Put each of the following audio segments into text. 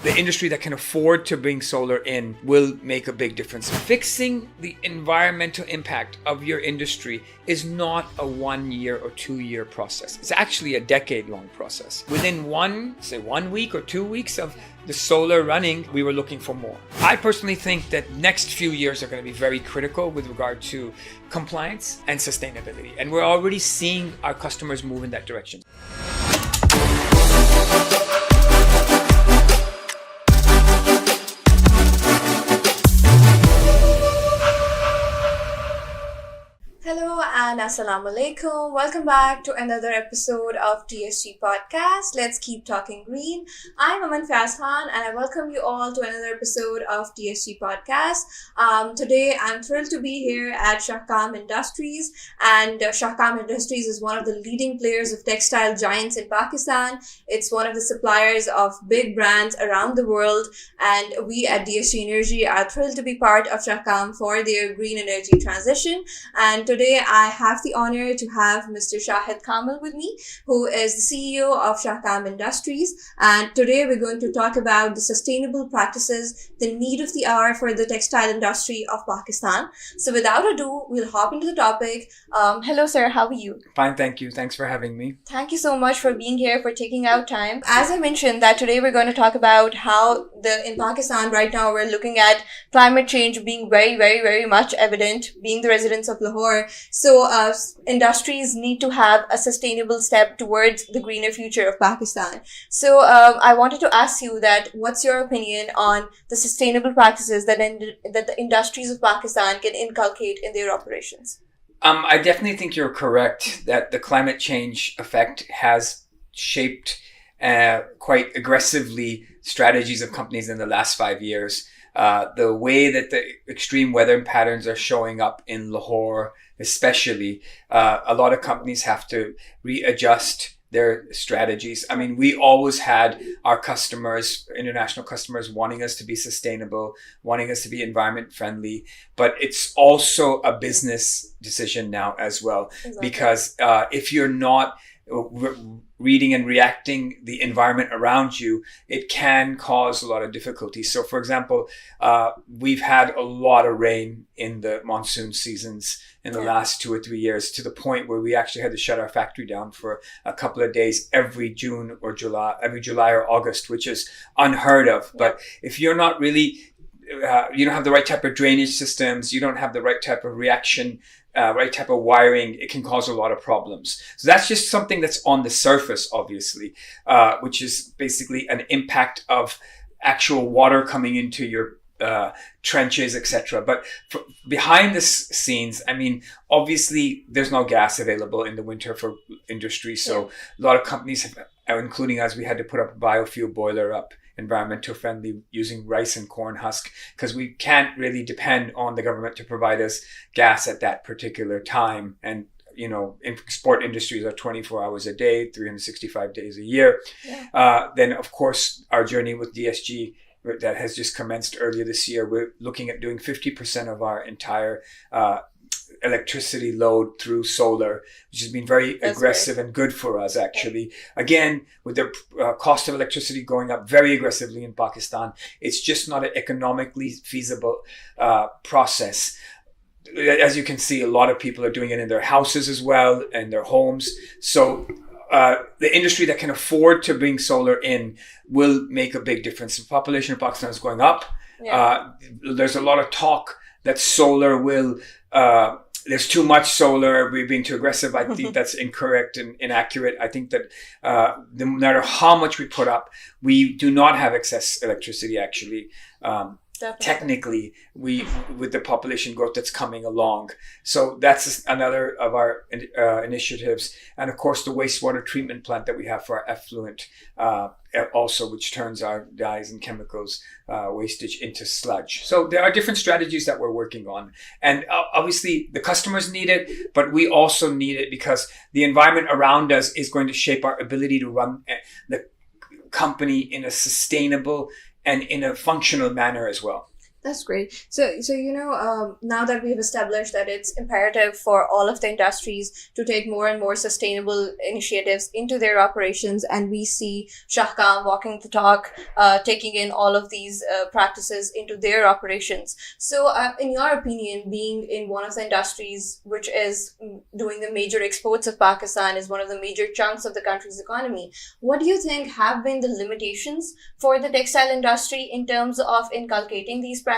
The industry that can afford to bring solar in will make a big difference. Fixing the environmental impact of your industry is not a 1 year or 2 year process. It's actually a decade-long process. Within 1 week or 2 weeks of the solar running, we were looking for more. I personally think that next few years are going to be very critical with regard to compliance and sustainability. And we're already seeing our customers move in that direction. Hello and Assalamu alaikum. Welcome back to another episode of DSG Podcast. Let's keep talking green. I'm Aman Faz Khan and I welcome you all to another episode of DSG Podcast. Today I'm thrilled to be here at Shahkam Industries, and Shahkam Industries is one of the leading players of textile giants in Pakistan. It's one of the suppliers of big brands around the world, and we at DSG Energy are thrilled to be part of Shahkam for their green energy transition. And today I have the honor to have Mr. Shahid Kamil with me, who is the CEO of Shahkam Industries. And today we're going to talk about the sustainable practices, the need of the hour for the textile industry of Pakistan. So without ado, we'll hop into the topic. Hello sir, how are you? Fine, thank you. Thanks for having me. Thank you so much for being here, for taking out time. As I mentioned, that today we're going to talk about how in Pakistan right now we're looking at climate change being very, very, very much evident, being the residents of Lahore. So industries need to have a sustainable step towards the greener future of Pakistan. So I wanted to ask you that what's your opinion on the sustainable practices that the industries of Pakistan can inculcate in their operations? I definitely think you're correct that the climate change effect has shaped quite aggressively strategies of companies in the last 5 years. The way that the extreme weather patterns are showing up in Lahore, especially, a lot of companies have to readjust their strategies. I mean, we always had our customers, international customers, wanting us to be sustainable, wanting us to be environment friendly, but it's also a business decision now as well. Exactly. Because if you're not reading and reacting the environment around you, it can cause a lot of difficulties. So for example, we've had a lot of rain in the monsoon seasons in the last 2 or 3 years, to the point where we actually had to shut our factory down for a couple of days every July or August, which is unheard of. But if you're not really, you don't have the right type of drainage systems, you don't have the right type of reaction, right type of wiring, it can cause a lot of problems. So that's just something that's on the surface, obviously, which is basically an impact of actual water coming into your trenches, etc. But behind the scenes, I mean, obviously there's no gas available in the winter for industry. So a lot of companies, including us, we had to put up a biofuel boiler up, environmental friendly, using rice and corn husk, because we can't really depend on the government to provide us gas at that particular time. And you know, export industries are 24 hours a day, 365 days a year. Then of course our journey with DSG that has just commenced earlier this year, we're looking at doing 50% of our entire electricity load through solar, which has been very aggressive and good for us, actually. Again, with the cost of electricity going up very aggressively in Pakistan, it's just not an economically feasible process. As you can see, a lot of people are doing it in their houses as well, and their homes. So the industry that can afford to bring solar in will make a big difference. The population of Pakistan is going up. There's a lot of talk that solar will, there's too much solar, we're being too aggressive. I think that's incorrect and inaccurate. I think that no matter how much we put up, we do not have excess electricity, actually. Technically, with the population growth that's coming along. So that's another of our initiatives. And of course, the wastewater treatment plant that we have for our effluent also, which turns our dyes and chemicals wastage into sludge. So there are different strategies that we're working on. And obviously, the customers need it, but we also need it because the environment around us is going to shape our ability to run the company in a sustainable and in a functional manner as well. That's great. So now that we've established that it's imperative for all of the industries to take more and more sustainable initiatives into their operations, and we see Shahkam walking the talk, taking in all of these practices into their operations. So, in your opinion, being in one of the industries which is doing the major exports of Pakistan, is one of the major chunks of the country's economy, what do you think have been the limitations for the textile industry in terms of inculcating these practices?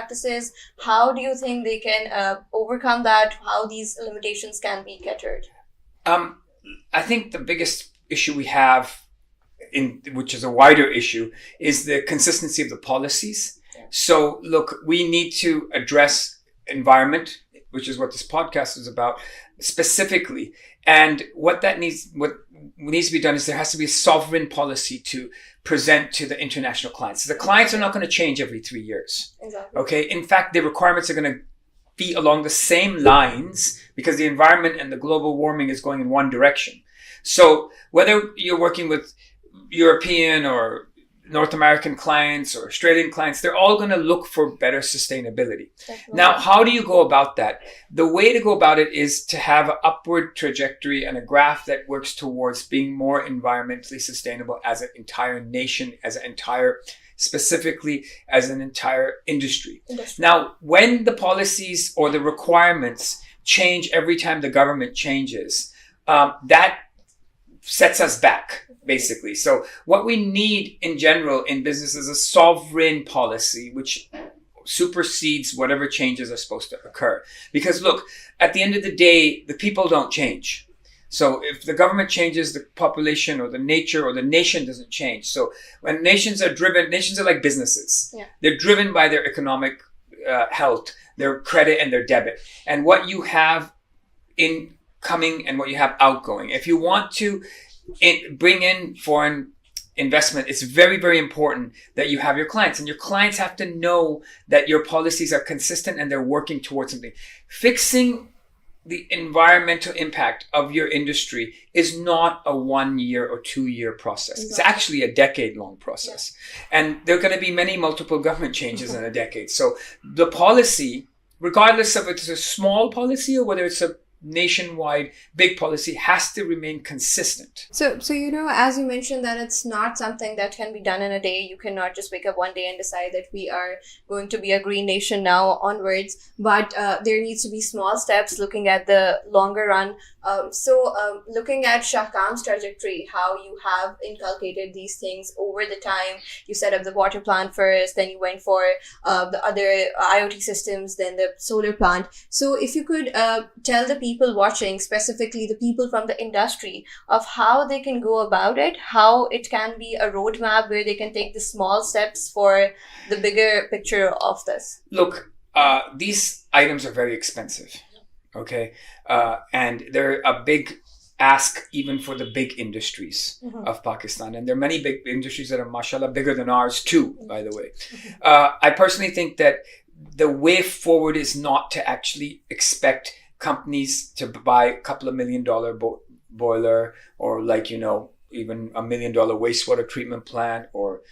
How do you think they can overcome that? How these limitations can be catered? I think the biggest issue we have, which is a wider issue, is the consistency of the policies. Yeah. So look, we need to address environment, which is what this podcast is about, specifically. And what needs to be done is there has to be a sovereign policy to present to the international clients. The clients are not going to change every 3 years. Exactly. Okay. In fact, the requirements are going to be along the same lines because the environment and the global warming is going in one direction. So whether you're working with European or North American clients or Australian clients, they're all going to look for better sustainability. Definitely. Now, how do you go about that? The way to go about it is to have an upward trajectory and a graph that works towards being more environmentally sustainable as an entire nation, specifically as an entire industry. Now, when the policies or the requirements change every time the government changes, that sets us back, basically. So what we need in general in business is a sovereign policy which supersedes whatever changes are supposed to occur. Because look, at the end of the day, the people don't change. So if the government changes, the population or the nature or the nation doesn't change. So when nations are like businesses. Yeah. They're driven by their economic health, their credit and their debit. And what you have incoming and what you have outgoing. If you want to bring in foreign investment, it's very, very important that you have your clients. And your clients have to know that your policies are consistent and they're working towards something. Fixing the environmental impact of your industry is not a 1 year or 2 year process. Exactly. It's actually a decade-long process. Yeah. And there are going to be many multiple government changes in a decade. So the policy, regardless of if it's a small policy or whether it's a nationwide big policy, has to remain consistent. So as you mentioned, that it's not something that can be done in a day. You cannot just wake up one day and decide that we are going to be a green nation now onwards, but there needs to be small steps looking at the longer run. Looking at Shahkam's trajectory, how you have inculcated these things over the time. You set up the water plant first, then you went for the other IoT systems, then the solar plant. So if you could tell the people watching, specifically the people from the industry, of how they can go about it, how it can be a roadmap where they can take the small steps for the bigger picture of this. Look, these items are very expensive. Okay. And they're a big ask even for the big industries of Pakistan. And there are many big industries that are, mashallah, bigger than ours too, by the way. I personally think that the way forward is not to actually expect companies to buy a couple of $1 million boiler or even $1 million wastewater treatment plant or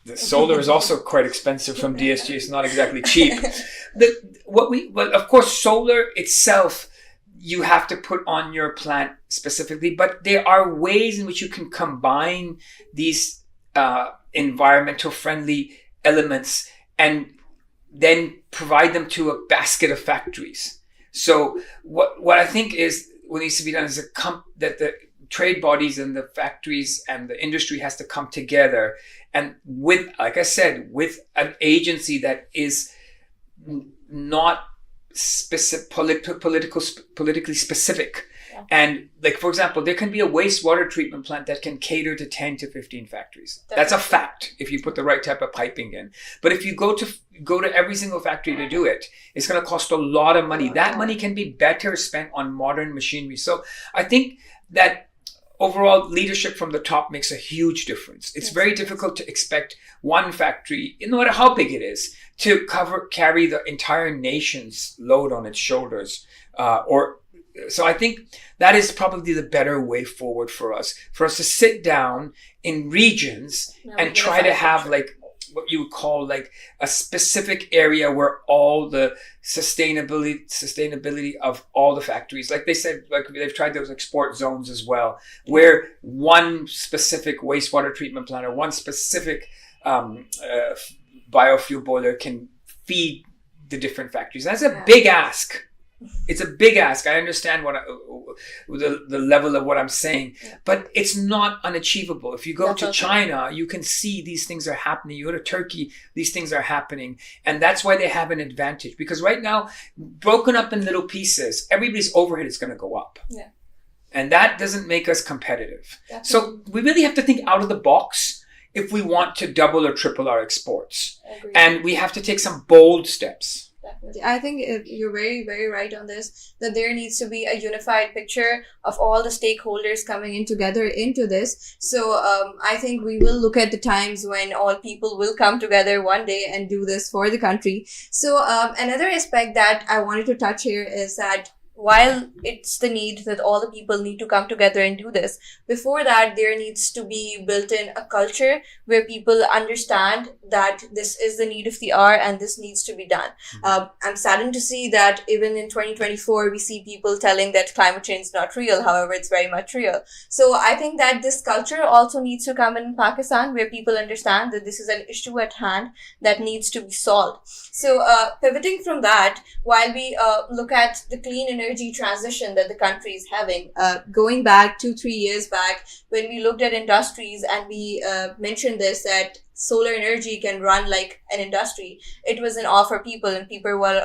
the solar is also quite expensive from DSG. It's not exactly cheap. But of course, solar itself, you have to put on your plant specifically. But there are ways in which you can combine these environmental friendly elements and then provide them to a basket of factories. So what I think is what needs to be done is that the trade bodies and the factories and the industry has to come together, and with, like I said, with an agency that is not politically specific. Yeah. And for example, there can be a wastewater treatment plant that can cater to 10 to 15 factories. Definitely. That's a fact if you put the right type of piping in. But if you go to every single factory to do it, it's going to cost a lot of money. That money can be better spent on modern machinery. So I think that overall, leadership from the top makes a huge difference. It's very difficult to expect one factory, no matter how big it is, to carry the entire nation's load on its shoulders. So I think that is probably the better way forward for us to sit down in regions and try to have what you would call like a specific area where all the sustainability of all the factories, like they said, like they've tried those export zones as well, where one specific wastewater treatment plant or one specific biofuel boiler can feed the different factories. That's a big ask. It's a big ask. I understand the level of what I'm saying, but it's not unachievable. If you go to China, you can see these things are happening. You go to Turkey, these things are happening. And that's why they have an advantage. Because right now, broken up in little pieces, everybody's overhead is going to go up. Yeah. And that doesn't make us competitive. Definitely. So we really have to think out of the box if we want to double or triple our exports. And we have to take some bold steps. Definitely. I think you're very, very right on this, that there needs to be a unified picture of all the stakeholders coming in together into this. So I think we will look at the times when all people will come together one day and do this for the country. So another aspect that I wanted to touch here is that while it's the need that all the people need to come together and do this, before that, there needs to be built in a culture where people understand that this is the need of the hour and this needs to be done. I'm saddened to see that even in 2024, we see people telling that climate change is not real. However, it's very much real. So I think that this culture also needs to come in Pakistan, where people understand that this is an issue at hand that needs to be solved. So pivoting from that, while we look at the clean energy transition that the country is having, going back 2-3 years back, when we looked at industries and we mentioned this, that solar energy can run like an industry, it was an awe for people, and people were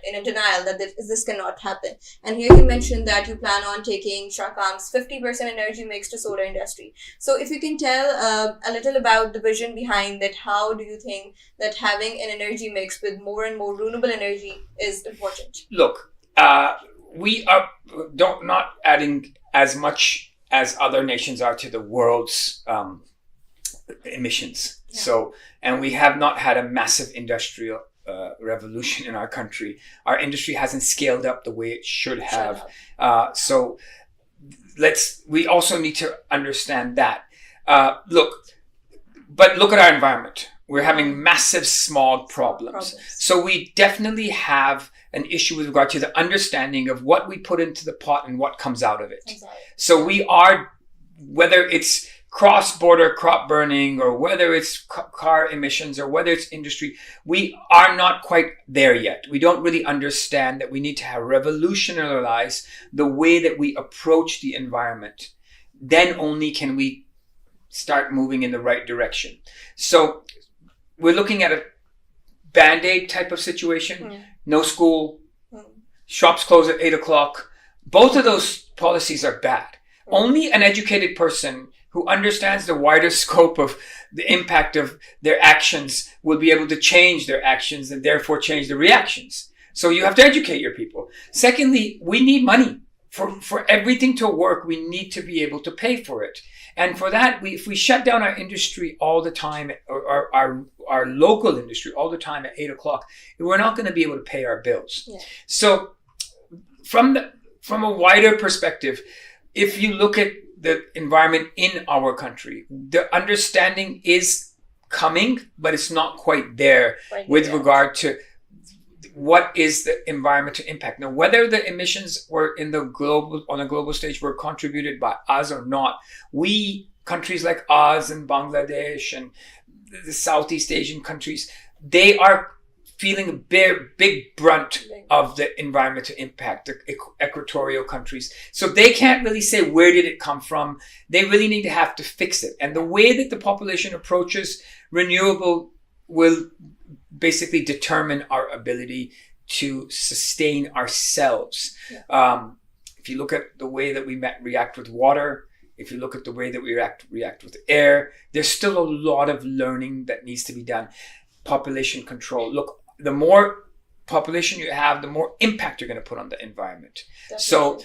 in a denial that this cannot happen. And here you mentioned that you plan on taking Shahkam's 50% energy mix to solar industry. So if you can tell a little about the vision behind that, how do you think that having an energy mix with more and more renewable energy is important? Look, we are not adding as much as other nations are to the world's emissions. Yeah. So, and we have not had a massive industrial revolution in our country. Our industry hasn't scaled up the way it should have. So we also need to understand that. Look at our environment. We're having massive smog problems. So we definitely have an issue with regard to the understanding of what we put into the pot and what comes out of it. Exactly. So we are, whether it's cross-border crop burning or whether it's car emissions or whether it's industry, we are not quite there yet. We don't really understand that we need to have revolutionize the way that we approach the environment. Then only can we start moving in the right direction. So we're looking at a Band-Aid type of situation. No school, shops close at 8 o'clock. Both of those policies are bad. Only an educated person who understands the wider scope of the impact of their actions will be able to change their actions and therefore change the reactions. So you have to educate your people. Secondly, we need money. For everything to work, we need to be able to pay for it. And for that, if we shut down our industry all the time, or our local industry all the time at 8 o'clock, we're not going to be able to pay our bills. Yeah. So from a wider perspective, if you look at the environment in our country, the understanding is coming, but it's not quite there with regard to what is the environmental impact. Now, whether the emissions were on a global stage were contributed by us or not, countries like us and Bangladesh and the Southeast Asian countries, they are feeling a big brunt of the environmental impact, the equatorial countries. So they can't really say, where did it come from? They really need to have to fix it. And the way that the population approaches renewable will basically determine our ability to sustain ourselves. Yeah. If you look at the way that we react with water, if you look at the way that we react with air, there's still a lot of learning that needs to be done. Population control. Look, the more population you have, the more impact you're going to put on the environment. Definitely. So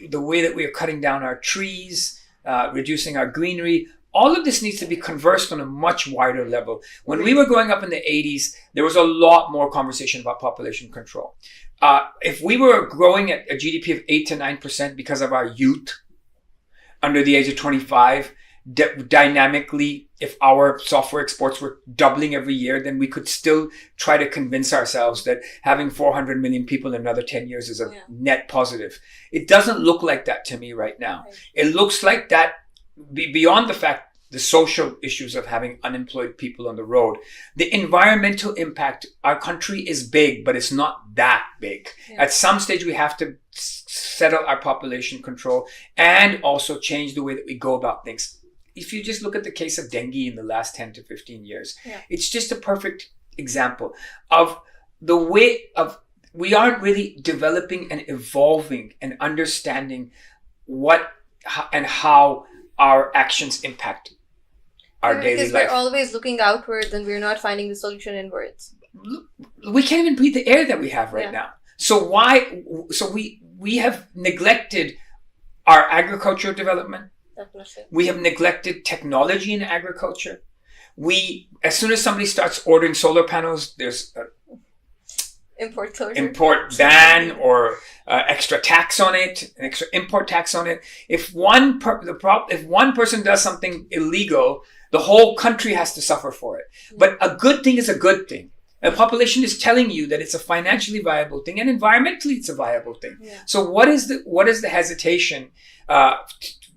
the way that we are cutting down our trees, reducing our greenery, all of this needs to be conversed on a much wider level. When we were growing up in the 80s, there was a lot more conversation about population control. If we were growing at a GDP of 8 to 9% because of our youth under the age of 25, dynamically, if our software exports were doubling every year, then we could still try to convince ourselves that having 400 million people in another 10 years is a net positive. It doesn't look like that to me right now. Right. It looks like that beyond the fact, the social issues of having unemployed people on the road, the environmental impact, our country is big, but it's not that big. Yeah. At some stage, we have to settle our population control and also change the way that we go about things. If you just look at the case of dengue in the last 10 to 15 years, it's just a perfect example of the way of we aren't really developing and evolving and understanding what and how our actions impact our daily life. Because we're always looking outwards and we're not finding the solution inwards. We can't even breathe the air that we have right now. So we have neglected our agricultural development. Definitely. We have neglected technology in agriculture. As soon as somebody starts ordering solar panels, there's import ban or extra tax on it, an extra import tax on it. If one person does something illegal, the whole country has to suffer for it. But a good thing is a good thing. The population is telling you that it's a financially viable thing, and environmentally it's a viable thing. Yeah. So what is the hesitation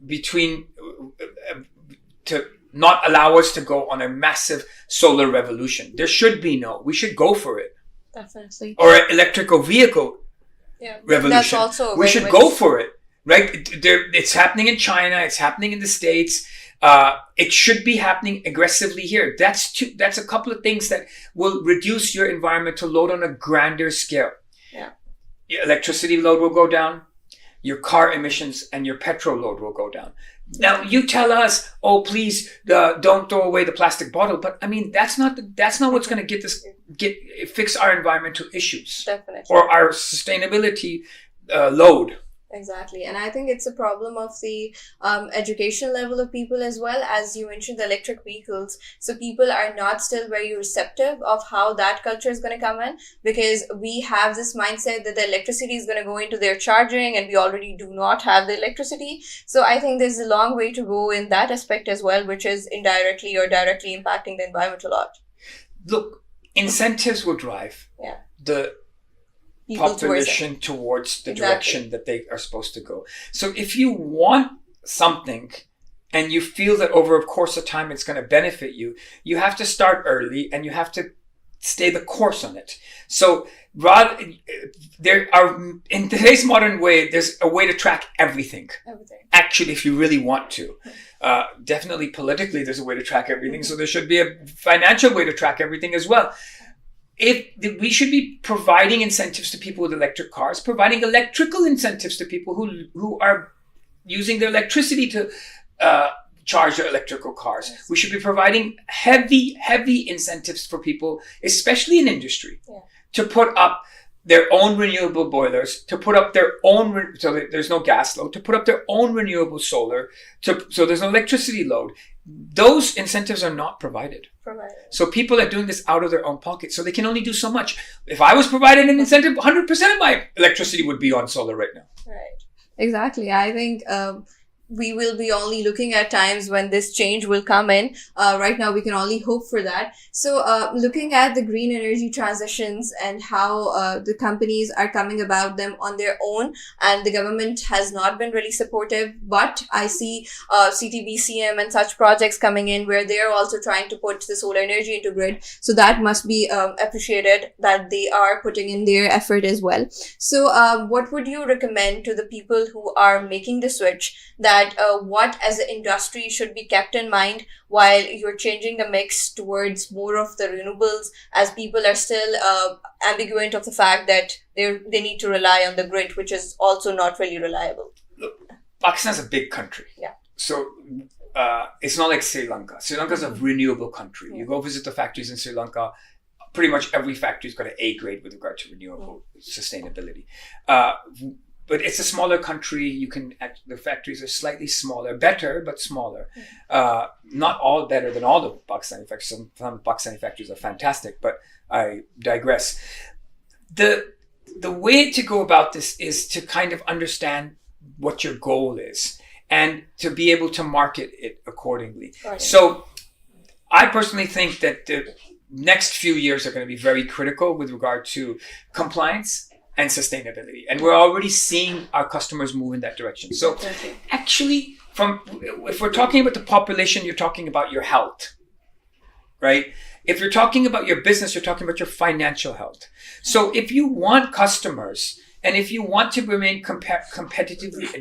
between to not allow us to go on a massive solar revolution? There should be no. We should go for it. Definitely. Or an electrical vehicle revolution. That's also we should go for it, right? It's happening in China. It's happening in the States. It should be happening aggressively here. That's a couple of things that will reduce your environmental load on a grander scale. Yeah. Your electricity load will go down. Your car emissions and your petrol load will go down. Now you tell us, oh please, don't throw away the plastic bottle. But I mean, that's not what's going to fix our environmental issues. Definitely. Or our sustainability load. Exactly. And I think it's a problem of the education level of people as well. As you mentioned, the electric vehicles. So people are not still very receptive of how that culture is going to come in, because we have this mindset that the electricity is going to go into their charging, and we already do not have the electricity. So I think there's a long way to go in that aspect as well, which is indirectly or directly impacting the environment a lot. Look, incentives will drive the population towards the direction that they are supposed to go. So if you want something and you feel that over a course of time it's going to benefit you, you have to start early and you have to stay the course on it. So in today's modern way, there's a way to track everything. Actually, if you really want to. Definitely politically, there's a way to track everything. So there should be a financial way to track everything as well. We should be providing incentives to people with electric cars, providing electrical incentives to people who are using their electricity to charge their electrical cars. Yes. We should be providing heavy incentives for people, especially in industry, to put up their own renewable boilers, to put up their own, so that there's no gas load, to put up their own renewable solar, so there's no electricity load. Those incentives are not provided. So people are doing this out of their own pocket. So they can only do so much. If I was provided an incentive, 100% of my electricity would be on solar right now. Right. Exactly. I think we will be only looking at times when this change will come in. Right now, we can only hope for that. So looking at the green energy transitions and how the companies are coming about them on their own, and the government has not been really supportive, but I see CTBCM and such projects coming in where they're also trying to put the solar energy into grid. So that must be appreciated, that they are putting in their effort as well. So what would you recommend to the people who are making the switch, that what as an industry should be kept in mind while you're changing the mix towards more of the renewables, as people are still ambiguous of the fact that they need to rely on the grid, which is also not really reliable? Look, Pakistan's a big country. Yeah. So it's not like Sri Lanka. Sri Lanka's a renewable country. You go visit the factories in Sri Lanka, pretty much every factory's got an A grade with regard to renewable sustainability. But it's a smaller country. The factories are slightly smaller, better, but smaller. Not all better than all the Pakistani factories. Some Pakistani factories are fantastic, but I digress. The way to go about this is to kind of understand what your goal is and to be able to market it accordingly. Got it. So I personally think that the next few years are going to be very critical with regard to compliance and sustainability. And we're already seeing our customers move in that direction. So actually, if we're talking about the population, you're talking about your health, right? If you're talking about your business, you're talking about your financial health. So if you want customers and if you want to remain competitively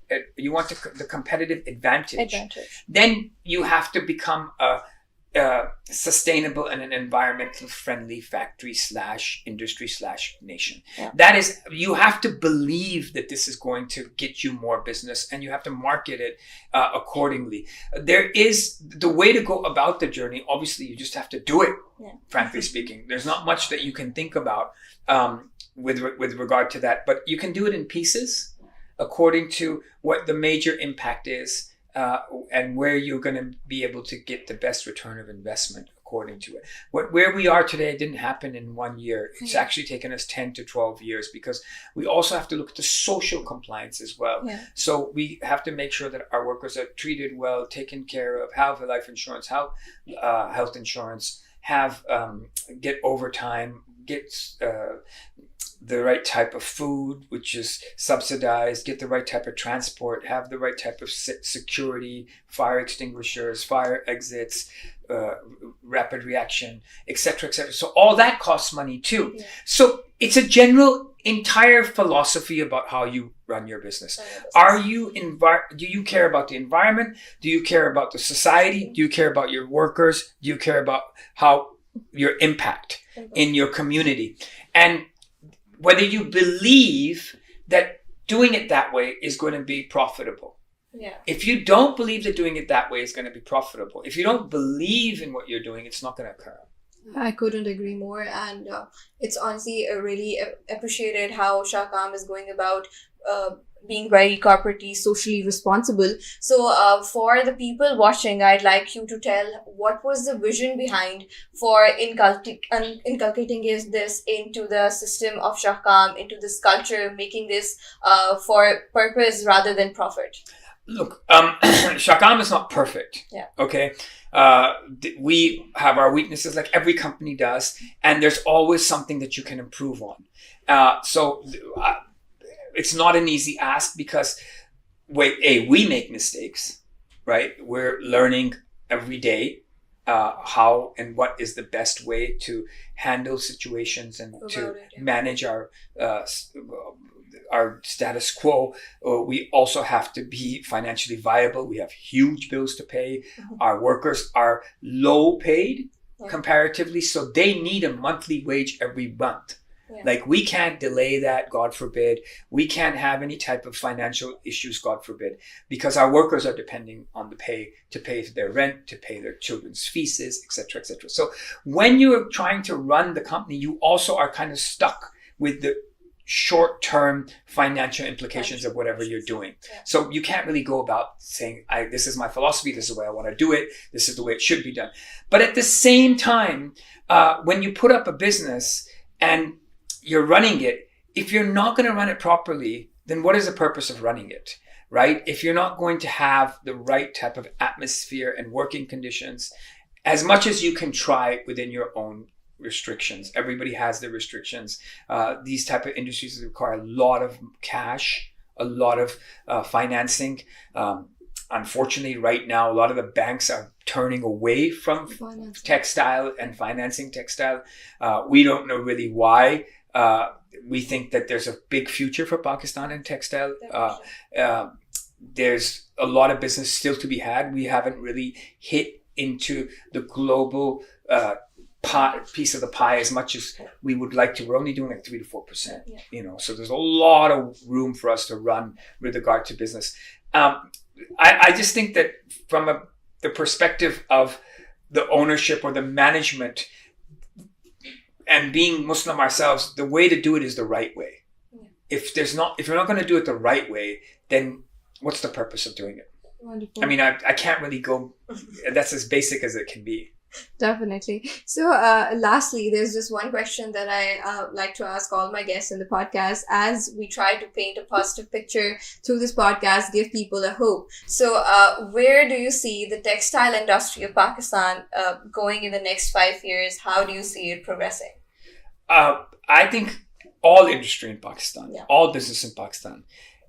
the competitive advantage, then you have to become a sustainable and an environmental friendly factory / industry / nation. Yeah. That is, you have to believe that this is going to get you more business, and you have to market it accordingly. There is the way to go about the journey. Obviously, you just have to do it. Yeah. Frankly speaking, there's not much that you can think about with regard to that, but you can do it in pieces according to what the major impact is. And where you're going to be able to get the best return of investment according to it. Where we are today didn't happen in 1 year. It's actually taken us 10 to 12 years, because we also have to look at the social compliance as well. Yeah. So we have to make sure that our workers are treated well, taken care of, have life insurance, have health insurance, get overtime, get the right type of food, which is subsidized, get the right type of transport, have the right type of security, fire extinguishers, fire exits, rapid reaction, etc., etc. So all that costs money too. Yeah. So it's a general entire philosophy about how you run your business. Do you care about the environment? Do you care about the society? Do you care about your workers? Do you care about your impact in your community? And whether you believe that doing it that way is going to be profitable. Yeah. If you don't believe that doing it that way is going to be profitable, if you don't believe in what you're doing, it's not going to occur. I couldn't agree more. And it's honestly really appreciated how Shahkam is going about being very corporately, socially responsible. So for the people watching, I'd like you to tell what was the vision behind for inculcating this into the system of Shahkam, into this culture, making this for purpose rather than profit. Look, Shahkam is not perfect. Yeah. Okay. We have our weaknesses like every company does, and there's always something that you can improve on. It's not an easy ask because we make mistakes, right? We're learning every day how and what is the best way to handle situations and manage our status quo. We also have to be financially viable. We have huge bills to pay. Mm-hmm. Our workers are low paid comparatively, so they need a monthly wage every month. Yeah. Like, we can't delay that, God forbid. We can't have any type of financial issues, God forbid, because our workers are depending on the pay to pay their rent, to pay their children's fees, etc., etc. So when you're trying to run the company, you also are kind of stuck with the short-term financial implications of whatever you're doing. Yeah. So you can't really go about saying, this is my philosophy, this is the way I want to do it, this is the way it should be done. But at the same time, when you put up a business and you're running it, if you're not going to run it properly, then what is the purpose of running it, right? If you're not going to have the right type of atmosphere and working conditions, as much as you can try within your own restrictions. Everybody has their restrictions. These type of industries require a lot of cash, a lot of financing. Unfortunately, right now, a lot of the banks are turning away from textile and financing textile. We don't know really why. We think that there's a big future for Pakistan in textile. There's a lot of business still to be had. We haven't really hit into the global piece of the pie as much as we would like to. We're only doing like 3 to 4%, so there's a lot of room for us to run with regard to business. I just think that from the perspective of the ownership or the management, and being Muslim ourselves, the way to do it is the right way. Yeah. If you're not going to do it the right way, then what's the purpose of doing it? Wonderful. I mean, I can't really go. That's as basic as it can be. Definitely. So, lastly, there's just one question that I like to ask all my guests in the podcast as we try to paint a positive picture through this podcast, give people a hope. So, where do you see the textile industry of Pakistan going in the next 5 years? How do you see it progressing? I think all industry in Pakistan, Yeah. all business in Pakistan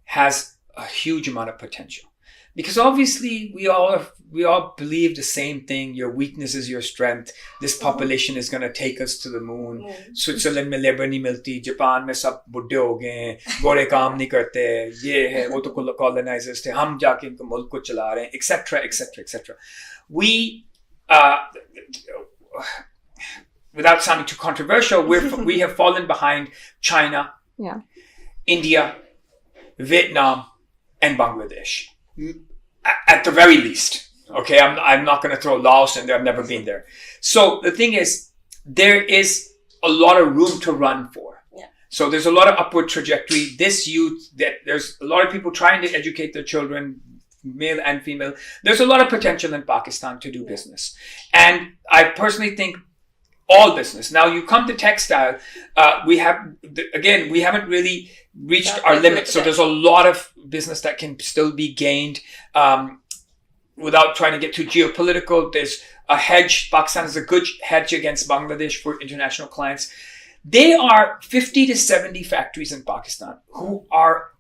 has a huge amount of potential. Because obviously we all believe the same thing. Your weakness is your strength. This population is going to take us to the moon. Switzerland में labour नहीं मिलती, Japan में सब बुढ़े हो गए हैं, गोरे काम नहीं करते, ये है वो तो colonizers थे, हम जाके इनको मुल्क को चला रहे हैं, etc. etc. etc. We without sounding too controversial, we have fallen behind China, Yeah. India, Vietnam, and Bangladesh. At the very least. Okay, I'm not going to throw Laos in there. I've never been there. So the thing is, there is a lot of room to run for. Yeah. So there's a lot of upward trajectory. This youth, there's a lot of people trying to educate their children, male and female. There's a lot of potential in Pakistan to do business. And I personally think all business. Now you come to textile, we haven't really reached our limits. So there's a lot of business that can still be gained without trying to get too geopolitical. There's a hedge. Pakistan is a good hedge against Bangladesh for international clients. There are 50 to 70 factories in Pakistan who are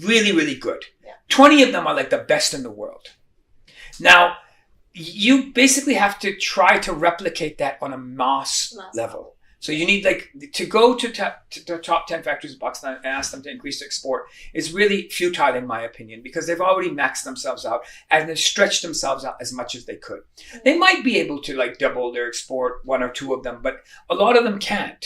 really, really good. Yeah. 20 of them are like the best in the world. Now, you basically have to try to replicate that on a mass level. So you need to go to the top 10 factories in Pakistan and ask them to increase export is really futile in my opinion, because they've already maxed themselves out and they've stretched themselves out as much as they could. They might be able to double their export, one or two of them, but a lot of them can't.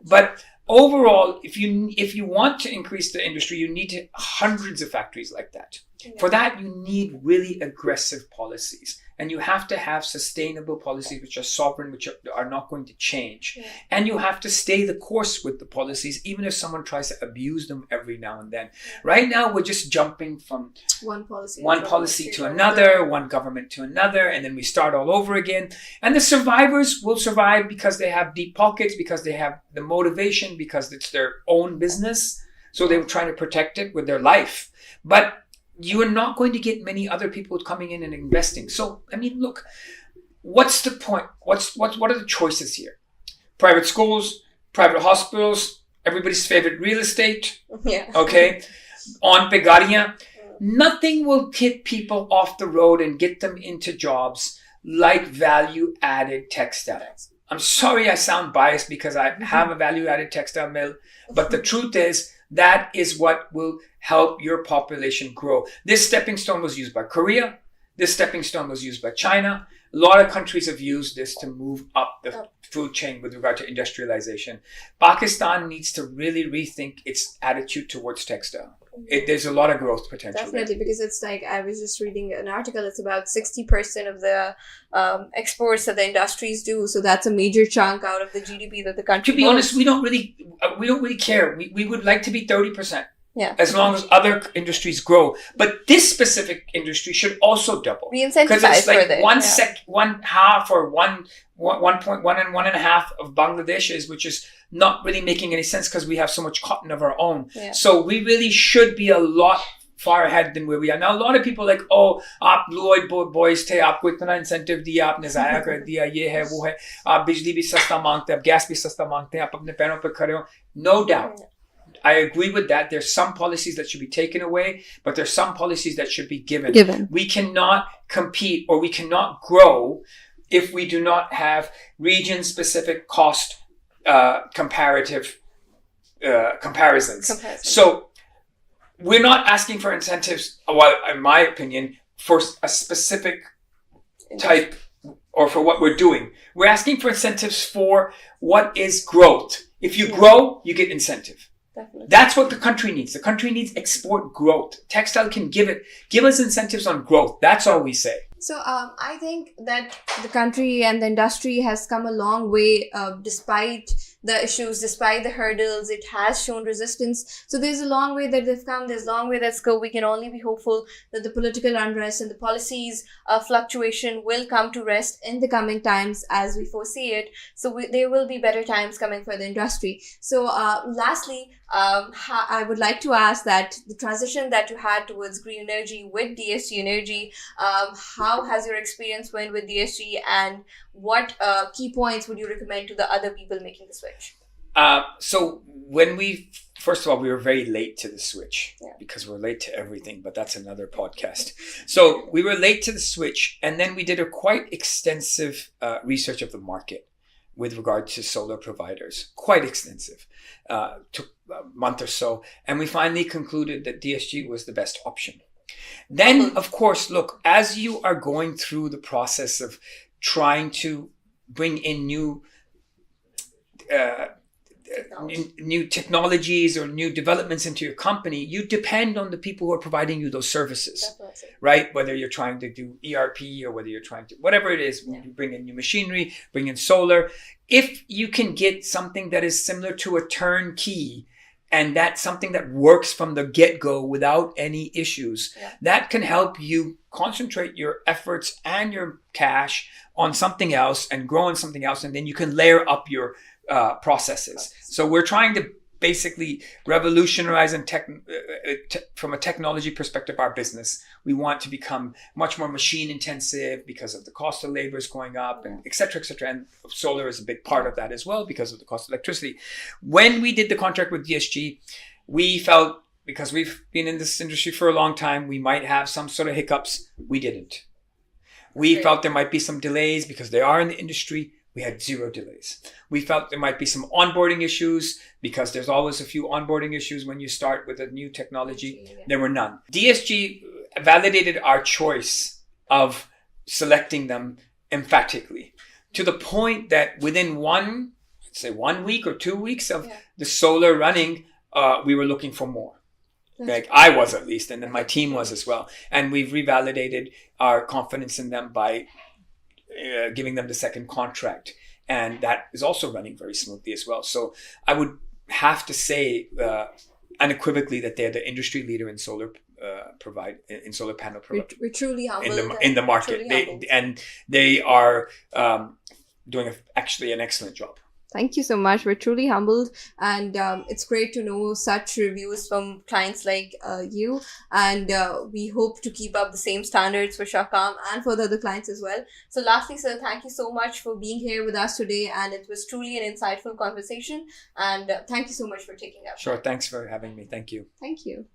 But overall, if you want to increase the industry, you need hundreds of factories like that. Yeah. For that, you need really aggressive policies. And you have to have sustainable policies which are sovereign, which are not going to change. Yeah. And you have to stay the course with the policies, even if someone tries to abuse them every now and then. Yeah. Right now, we're just jumping from one policy to another, one government to another, and then we start all over again. And the survivors will survive because they have deep pockets, because they have the motivation, because it's their own business. So they were trying to protect it with their life. But you are not going to get many other people coming in and investing. So, I mean, look, what's the point? What are the choices here? Private schools, private hospitals, everybody's favorite real estate. Yeah. Okay. On Pegaria. Nothing will get people off the road and get them into jobs like value-added textiles. I'm sorry I sound biased because I have a value-added textile mill, but the truth is, that is what will help your population grow. This stepping stone was used by Korea. This stepping stone was used by China. A lot of countries have used this to move up the food chain with regard to industrialization. Pakistan needs to really rethink its attitude towards textile. There's a lot of growth potential. Definitely, because it's like, I was just reading an article, it's about 60% of the exports that the industries do. So that's a major chunk out of the GDP that the country To be honest, we don't really care. We would like to be 30%. Yeah. As long as other industries grow. But this specific industry should also double. Because it's like one half or 1.1 and 1.5 of Bangladesh, which is not really making any sense because we have so much cotton of our own. Yeah. So we really should be a lot far ahead than where we are. Now, a lot of people are like, oh, aap Lloyd boys the, aapko itna incentive diya, aapne zaya kar diya, ye hai, wo hai, aap bijli bhi sasta mangte, aap gas bhi sasta mangte, aap apne pairon pe khade ho. No doubt. I agree with that. There's some policies that should be taken away, but there's some policies that should be given. We cannot compete or we cannot grow if we do not have region-specific cost comparative comparisons. So we're not asking for incentives, well, in my opinion, for a specific type or for what we're doing. We're asking for incentives for what is growth. If you grow, you get incentive. Definitely. That's what the country needs. The country needs export growth. Textile can give us incentives on growth. That's all we say. So I think that the country and the industry has come a long way despite the issues, despite the hurdles, it has shown resistance. So there's a long way that they've come, there's a long way that's go. We can only be hopeful that the political unrest and the policies fluctuation will come to rest in the coming times as we foresee it. So there will be better times coming for the industry. So lastly, I would like to ask that the transition that you had towards green energy with DSG Energy, how has your experience went with DSG, and what key points would you recommend to the other people making the switch? So first of all, we were very late to the switch because we're late to everything, but that's another podcast. So we were late to the switch, and then we did a quite extensive research of the market with regard to solar providers, quite extensive. Took a month or so, and we finally concluded that DSG was the best option. Then, of course, look, as you are going through the process of trying to bring in new technologies or new developments into your company, you depend on the people who are providing you those services. Definitely. Right? Whether you're trying to do ERP or whether you're trying to, whatever it is, you bring in new machinery, bring in solar. If you can get something that is similar to a turnkey, and that's something that works from the get-go without any issues, that can help you concentrate your efforts and your cash on something else and grow on something else, and then you can layer up your processes. So we're trying to basically revolutionize and from a technology perspective our business. We want to become much more machine intensive because of the cost of labor is going up, and et cetera, and solar is a big part of that as well because of the cost of electricity. When we did the contract with DSG, we felt, because we've been in this industry for a long time, we might have some sort of hiccups. We didn't. We felt there might be some delays because they are in the industry. We had zero delays. We felt there might be some onboarding issues because there's always a few onboarding issues when you start with a new technology. There were none. DSG validated our choice of selecting them emphatically, to the point that within 1 week or 2 weeks of the solar running, we were looking for more. Like I was, at least, and then my team was as well. And we've revalidated our confidence in them by giving them the second contract, and that is also running very smoothly as well. So I would have to say unequivocally that they're the industry leader in solar solar panel provider. We're truly humbled in the market. They are doing actually an excellent job. Thank you so much. We're truly humbled, and it's great to know such reviews from clients like you, and we hope to keep up the same standards for Shahkam and for the other clients as well. So lastly, sir, thank you so much for being here with us today, and it was truly an insightful conversation, and thank you so much for taking up. Sure, thanks for having me. Thank you. Thank you.